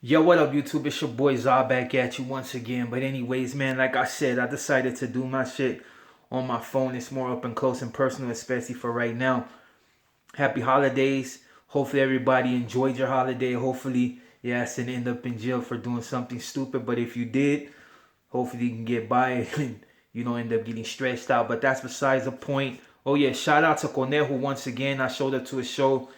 Yo, what up, YouTube? It's your boy Zah back at you once again. But anyways, man, like I said, I decided to do my shit on my phone. It's more up and close and personal, especially for right now. Happy holidays. Hopefully everybody enjoyed your holiday. Hopefully you didn't end up in jail for doing something stupid. But if you did, hopefully you can get by it and end up getting stretched out. But that's besides the point. Oh yeah, shout out to Conejo once again. I showed up to a show.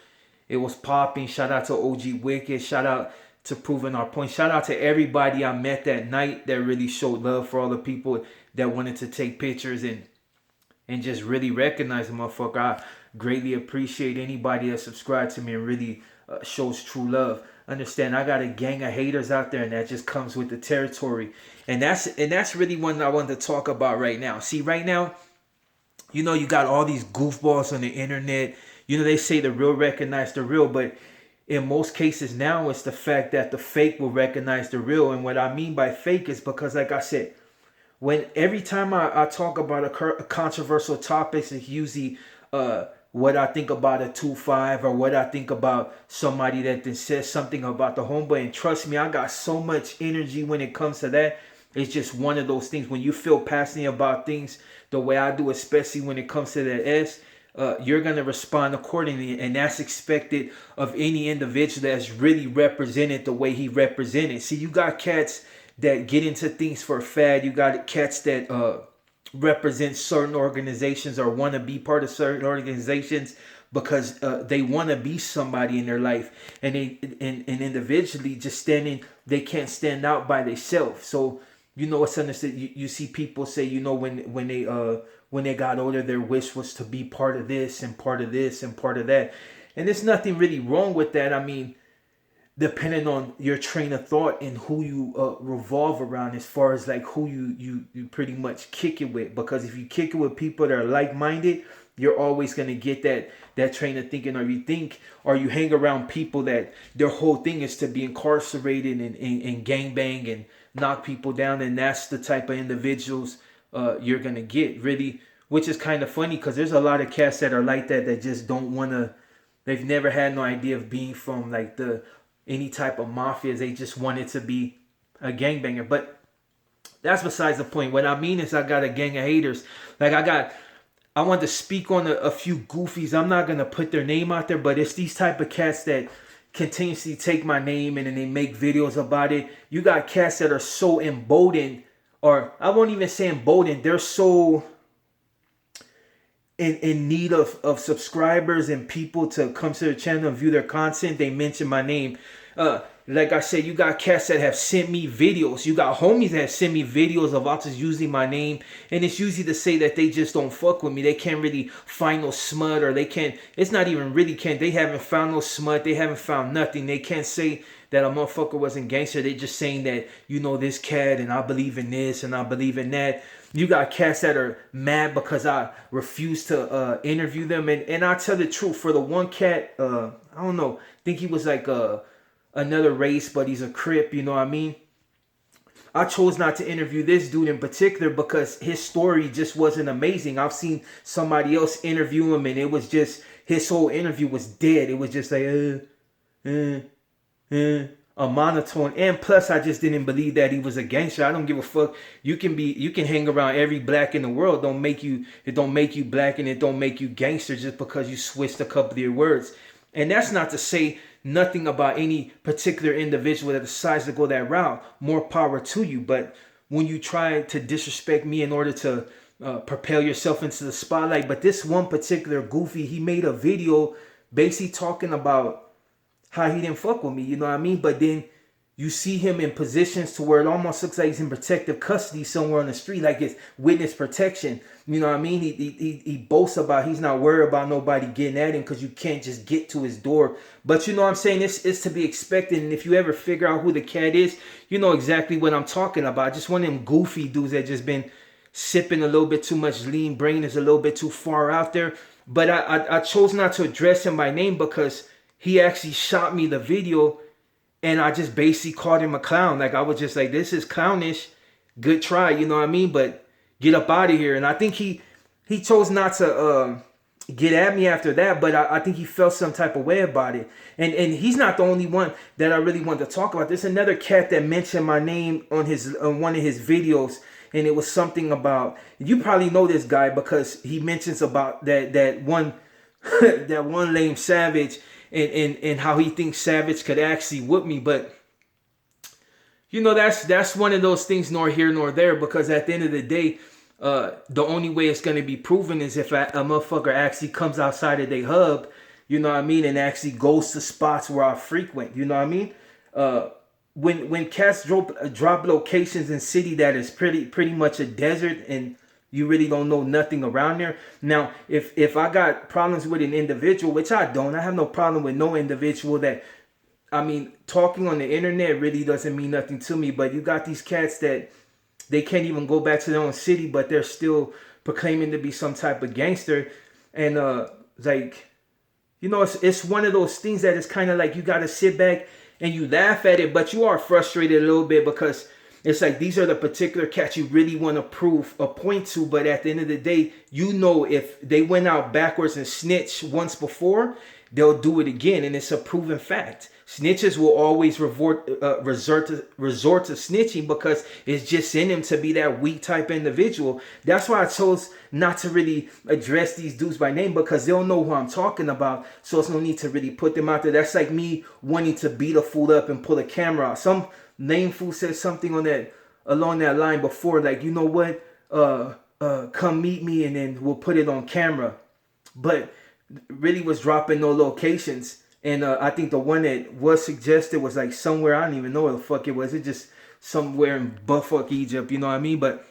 It was popping. Shout out to OG Wicked. Shout out to Proving Our Point. Shout out to everybody I met that night that really showed love, for all the people that wanted to take pictures and just really recognize the motherfucker. I greatly appreciate anybody that subscribed to me and really shows true love. Understand, I got a gang of haters out there, and that just comes with the territory. And that's really one I wanted to talk about right now. See, right now, you got all these goofballs on the internet. They say the real recognize the real, but in most cases now, it's the fact that the fake will recognize the real. And what I mean by fake is because, like I said, every time I talk about a controversial topics, it's usually what I think about a 2-5 or what I think about somebody that then says something about the homeboy. And trust me, I got so much energy when it comes to that. It's just one of those things. When you feel passionate about things the way I do, especially when it comes to that you're going to respond accordingly, and that's expected of any individual that's really represented the way he represented. See, you got cats that get into things for a fad. You got cats that represent certain organizations or want to be part of certain organizations because they want to be somebody in their life, and individually just they can't stand out by themselves. So it's understood. You see people say, when they got older, their wish was to be part of this and part of this and part of that. And there's nothing really wrong with that. I mean, depending on your train of thought and who you revolve around, as far as like who you pretty much kick it with. Because if you kick it with people that are like-minded, you're always going to get that train of thinking. Or you hang around people that their whole thing is to be incarcerated and gangbang and knock people down. And that's the type of individuals you're going to get, really. Which is kind of funny, because there's a lot of cats that are like that just don't want to. They've never had no idea of being from like any type of mafia. They just wanted to be a gangbanger. But that's besides the point. What I mean is, I got a gang of haters. Like I want to speak on a few goofies. I'm not going to put their name out there, but it's these type of cats that continuously take my name and then they make videos about it. You got cats that are so emboldened, or I won't even say emboldened. They're so in need of subscribers and people to come to the channel and view their content. They mention my name. Like I said, you got cats that have sent me videos. You got homies that have sent me videos of others using my name. And it's usually to say that they just don't fuck with me. They can't really find no smut, or they can't. It's not even really can't. They haven't found no smut. They haven't found nothing. They can't say that a motherfucker wasn't gangster. They just saying that, this cat, and I believe in this and I believe in that. You got cats that are mad because I refuse to interview them. And I tell the truth, for the one cat, I don't know, I think he was like another race, but he's a Crip, you know what I mean? I chose not to interview this dude in particular because his story just wasn't amazing. I've seen somebody else interview him, and it was just, his whole interview was dead. It was just like, a monotone. And plus, I just didn't believe that he was a gangster. I don't give a fuck. You can hang around every black in the world. It don't make you black, and it don't make you gangster just because you switched a couple of your words. And that's not to say nothing about any particular individual that decides to go that route. More power to you. But when you try to disrespect me in order to propel yourself into the spotlight. But this one particular goofy, he made a video basically talking about how he didn't fuck with me, you know what I mean? But then you see him in positions to where it almost looks like he's in protective custody somewhere on the street, like it's witness protection. You know what I mean? He boasts about he's not worried about nobody getting at him because you can't just get to his door. But you know what I'm saying? It's to be expected. And if you ever figure out who the cat is, you know exactly what I'm talking about. Just one of them goofy dudes that just been sipping a little bit too much lean. Brain is a little bit too far out there. But I chose not to address him by name because he actually shot me the video, and I just basically called him a clown. Like, I was just like, this is clownish. Good try, you know what I mean? But get up out of here. And I think he chose not to get at me after that, but I think he felt some type of way about it. And he's not the only one that I really want to talk about. There's another cat that mentioned my name on one of his videos, and it was something about, you probably know this guy because he mentions about that one that one lame Savage, and how he thinks Savage could actually whoop me. But you know, that's one of those things, nor here nor there, because at the end of the day, the only way it's going to be proven is if a motherfucker actually comes outside of their hub, you know what I mean, and actually goes to spots where I frequent, you know what I mean. When cats drop locations in city that is pretty much a desert, and you really don't know nothing around there. Now, if I got problems with an individual, which I don't, I have no problem with no individual that, I mean, talking on the internet really doesn't mean nothing to me. But you got these cats that they can't even go back to their own city, but they're still proclaiming to be some type of gangster. And like, you know, it's one of those things that is kind of like you got to sit back and you laugh at it, but you are frustrated a little bit because it's like these are the particular cats you really want to prove a point to. But at the end of the day, you know, if they went out backwards and snitched once before, they'll do it again. And it's a proven fact. Snitches will always resort to snitching because it's just in them to be that weak type individual. That's why I chose not to really address these dudes by name, because they'll know who I'm talking about. So it's no need to really put them out there. That's like me wanting to beat a fool up and pull a camera out. Some lame fool said something along that line before, like, you know what, come meet me and then we'll put it on camera. But really was dropping no locations. And I think the one that was suggested was like somewhere, I don't even know where the fuck it was. It just somewhere in buttfuck Egypt, you know what I mean? But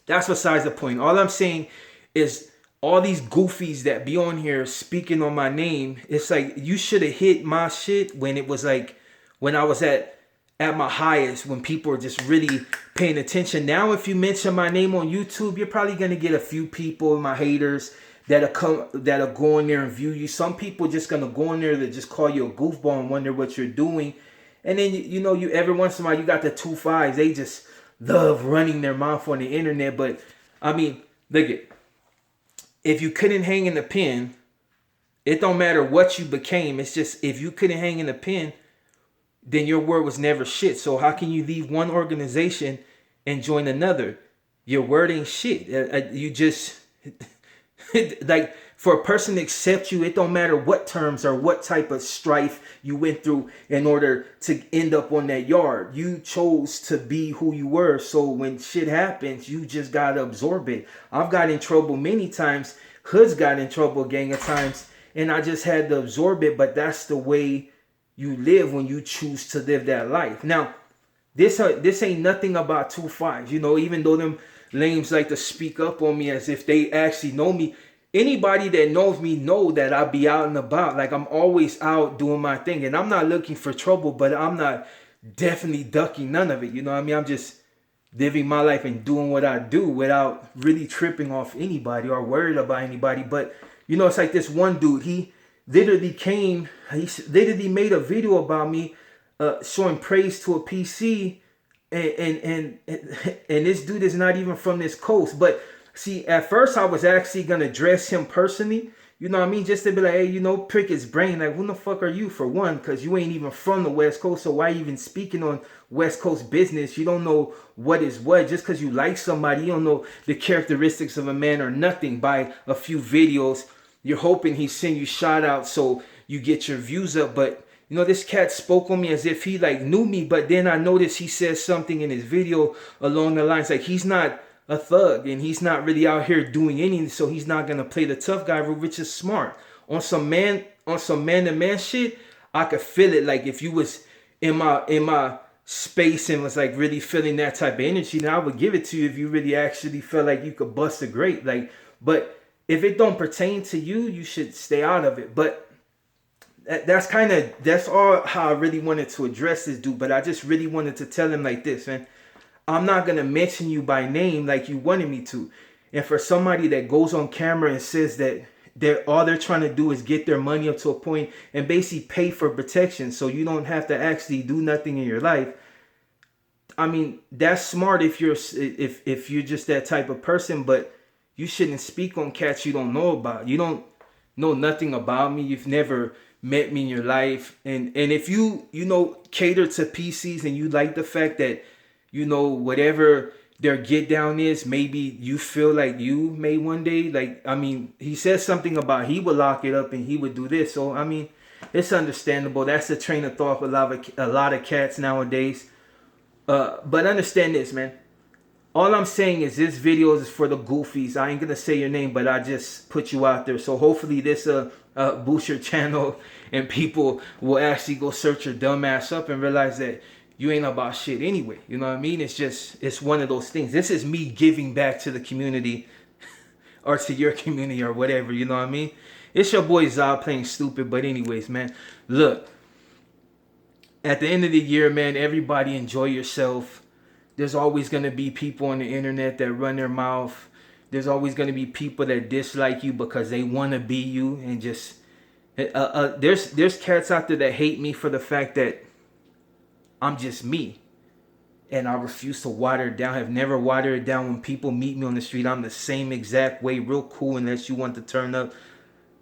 that's besides the point. All I'm saying is all these goofies that be on here speaking on my name, it's like you should have hit my shit when it was like, when I was at my highest, when people were just really paying attention. Now, if you mention my name on YouTube, you're probably going to get a few people, my haters, that'll go in there and view you. Some people just gonna go in there to just call you a goofball and wonder what you're doing. And then you know, you every once in a while you got the 2-5s. They just love running their mouth on the internet. But I mean, look at, if you couldn't hang in the pen, it don't matter what you became. It's just if you couldn't hang in the pen, then your word was never shit. So how can you leave one organization and join another? Your word ain't shit. You just like, for a person to accept you, it don't matter what terms or what type of strife you went through in order to end up on that yard. You chose to be who you were. So when shit happens, you just gotta absorb it. I've got in trouble many times. Hood's got in trouble a gang of times, and I just had to absorb it. But that's the way you live when you choose to live that life. Now, this ain't nothing about 2-5s. You know, even though them lames like to speak up on me as if they actually know me. Anybody that knows me know that I be out and about. Like, I'm always out doing my thing. And I'm not looking for trouble, but I'm not definitely ducking none of it. You know what I mean? I'm just living my life and doing what I do without really tripping off anybody or worried about anybody. But, you know, it's like this one dude. He literally made a video about me showing praise to a PC. And this dude is not even from this coast. But see, at first I was actually gonna address him personally, you know what I mean, just to be like, hey, you know, prick his brain, like, who the fuck are you, for one? Because you ain't even from the West Coast, so why even speaking on West Coast business? You don't know what is what. Just because you like somebody, you don't know the characteristics of a man or nothing. By a few videos, you're hoping he send you shout out so you get your views up. But you know, this cat spoke on me as if he like knew me, but then I noticed he said something in his video along the lines like he's not a thug and he's not really out here doing anything, so he's not gonna play the tough guy route, which is smart. On some man to man shit, I could feel it. Like if you was in my space and was like really feeling that type of energy, then I would give it to you if you really actually felt like you could bust a grape. Like, but if it don't pertain to you, you should stay out of it. But that's all how I really wanted to address this dude. But I just really wanted to tell him like this, man. I'm not going to mention you by name like you wanted me to. And for somebody that goes on camera and says that all they're trying to do is get their money up to a point and basically pay for protection so you don't have to actually do nothing in your life. I mean, that's smart if you're just that type of person, but you shouldn't speak on cats you don't know about. You don't know nothing about me. You've never met me in your life. And if you cater to PCs and you like the fact that, whatever their get down is, maybe you feel like you may one day, like, I mean, he says something about he would lock it up and he would do this. So, I mean, it's understandable. That's the train of thought for a lot of cats nowadays. But understand this, man. All I'm saying is this video is for the goofies. I ain't gonna say your name, but I just put you out there. So hopefully this boost your channel and people will actually go search your dumb ass up and realize that you ain't about shit anyway. You know what I mean? It's one of those things. This is me giving back to the community or to your community or whatever. You know what I mean? It's your boy Zob playing stupid. But anyways, man, look. At the end of the year, man, everybody enjoy yourself. There's always going to be people on the internet that run their mouth. There's always going to be people that dislike you because they want to be you. And just there's cats out there that hate me for the fact that I'm just me. And I refuse to water it down. Have never watered it down. When people meet me on the street, I'm the same exact way. Real cool unless you want to turn up.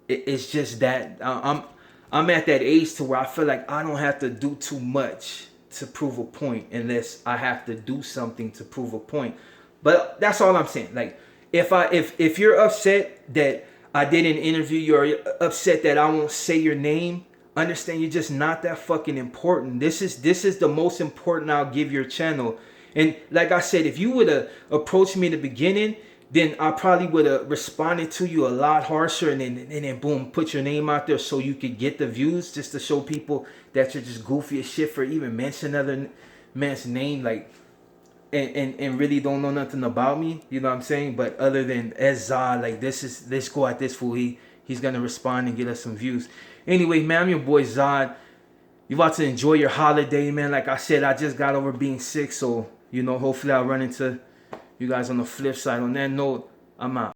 It's just that I'm at that age to where I feel like I don't have to do too much to prove a point unless I have to do something to prove a point. But that's all I'm saying. Like, if you're upset that I didn't interview you, or upset that I won't say your name, understand you're just not that fucking important. This is the most important I'll give your channel. And like I said, if you would have approached me in the beginning, then I probably would have responded to you a lot harsher, and then boom, put your name out there so you could get the views, just to show people that you're just goofy as shit for even mention another man's name, like, and really don't know nothing about me. You know what I'm saying? But other than Zod, like, let's go at this fool. He's gonna respond and get us some views. Anyway, man, I'm your boy Zod. You about to enjoy your holiday, man. Like I said, I just got over being sick, so hopefully I'll run into you guys on the flip side. On that note, I'm out.